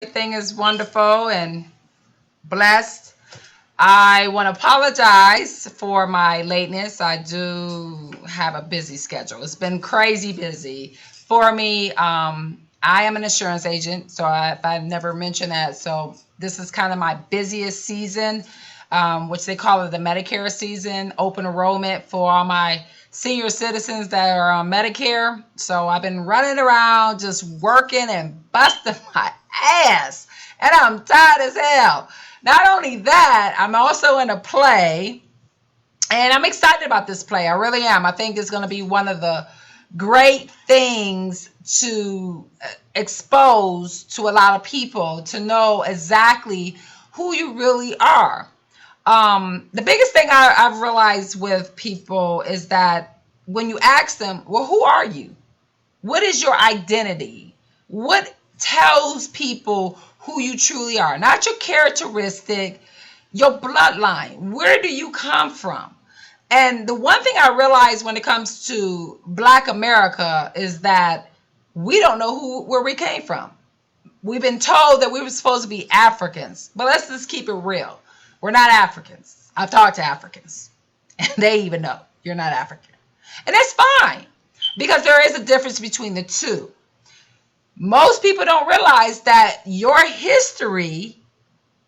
Everything is wonderful and blessed. I want to apologize for my lateness. I do have a busy schedule. It's been crazy busy for me. I am an insurance agent, so if I've never mentioned that, so this is kind of my busiest season, which they call it the Medicare season, open enrollment for all my senior citizens that are on Medicare. So I've been running around just working and busting my ass, and I'm tired as hell. Not only that, I'm also in a play, and I'm excited about this play. I really am. I think it's going to be one of the great things to expose to a lot of people to know exactly who you really are. The biggest thing I've realized with people is that when you ask them, well, who are you? What is your identity? What tells people who you truly are? Not your characteristic, your bloodline. Where do you come from? And the one thing I realize when it comes to Black America is that we don't know where we came from. We've been told that we were supposed to be Africans, but let's just keep it real. We're not Africans. I've talked to Africans, and they even know you're not African. And that's fine because there is a difference between the two. Most people don't realize that your history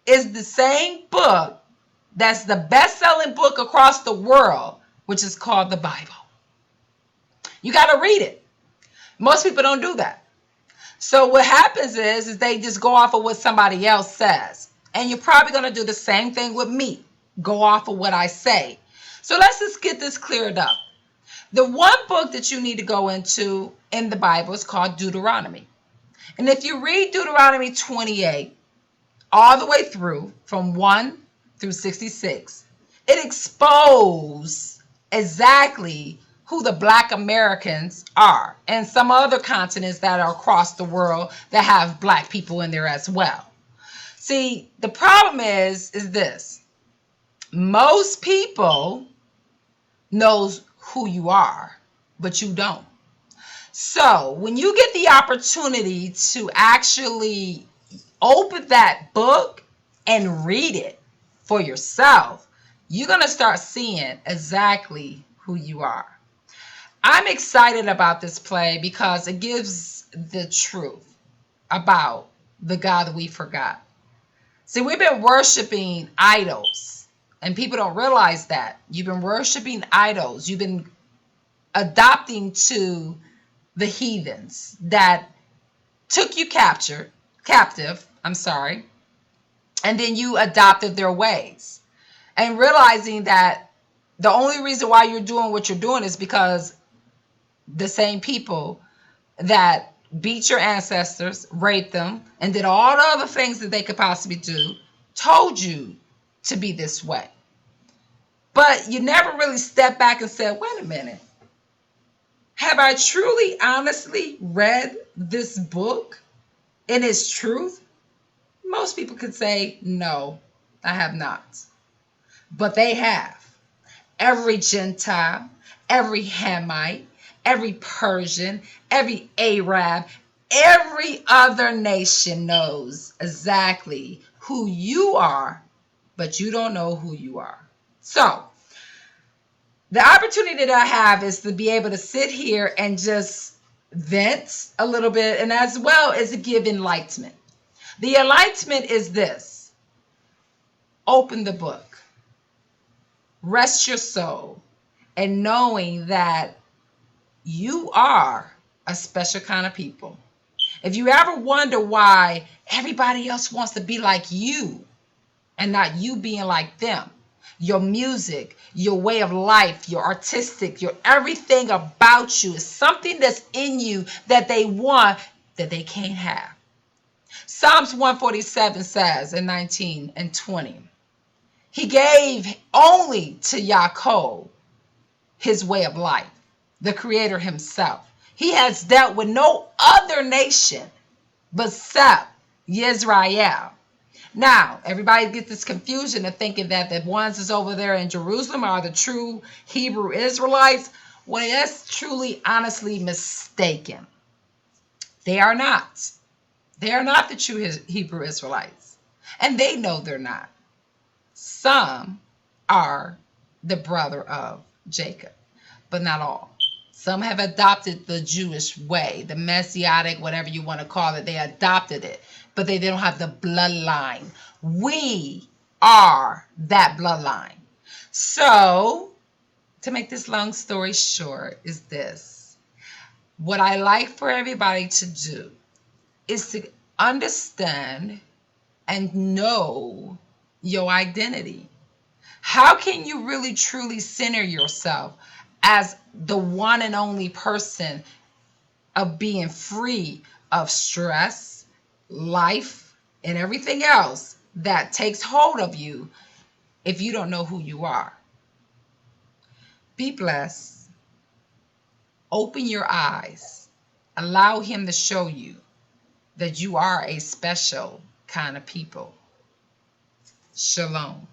is the same book that's the best-selling book across the world, which is called the Bible. You got to read it. Most people don't do that. So what happens is they just go off of what somebody else says. And you're probably going to do the same thing with me. Go off of what I say. So let's just get this cleared up. The one book that you need to go into in the Bible is called Deuteronomy. And if you read Deuteronomy 28 all the way through from 1 through 66, it exposes exactly who the Black Americans are and some other continents that are across the world that have Black people in there as well. See, the problem is this. Most people knows who you are, but you don't. So when you get the opportunity to actually open that book and read it for yourself, you're going to start seeing exactly who you are. I'm excited about this play because it gives the truth about the God that we forgot. See, we've been worshiping idols, and people don't realize that. You've been worshiping idols. You've been adopting to the heathens that took you captive, and then you adopted their ways. And realizing that the only reason why you're doing what you're doing is because the same people that beat your ancestors, raped them, and did all the other things that they could possibly do, told you to be this way. But you never really stepped back and said, wait a minute, have I truly, honestly read this book in its truth? Most people could say, no, I have not. But they have. Every Gentile, every Hamite, every Persian, every Arab, every other nation knows exactly who you are, but you don't know who you are. So, the opportunity that I have is to be able to sit here and just vent a little bit, and as well as give enlightenment. The enlightenment is this: open the book, rest your soul, and knowing that you are a special kind of people. If you ever wonder why everybody else wants to be like you and not you being like them, your music, your way of life, your artistic, your everything about you is something that's in you that they want that they can't have. Psalms 147 says in 19 and 20, he gave only to Yaakov his way of life, the creator himself. He has dealt with no other nation except Israel. Now, everybody gets this confusion of thinking that the ones that's over there in Jerusalem are the true Hebrew Israelites. Well, that's truly, honestly mistaken. They are not. They are not the true Hebrew Israelites, and they know they're not. Some are the brother of Jacob, but not all. Some have adopted the Jewish way, the messianic, whatever you want to call it. They adopted it, but they don't have the bloodline. We are that bloodline. So, to make this long story short, is this. What I like for everybody to do is to understand and know your identity. How can you really truly center yourself as the one and only person of being free of stress, life, and everything else that takes hold of you if you don't know who you are? Be blessed. Open your eyes. Allow Him to show you that you are a special kind of people. Shalom.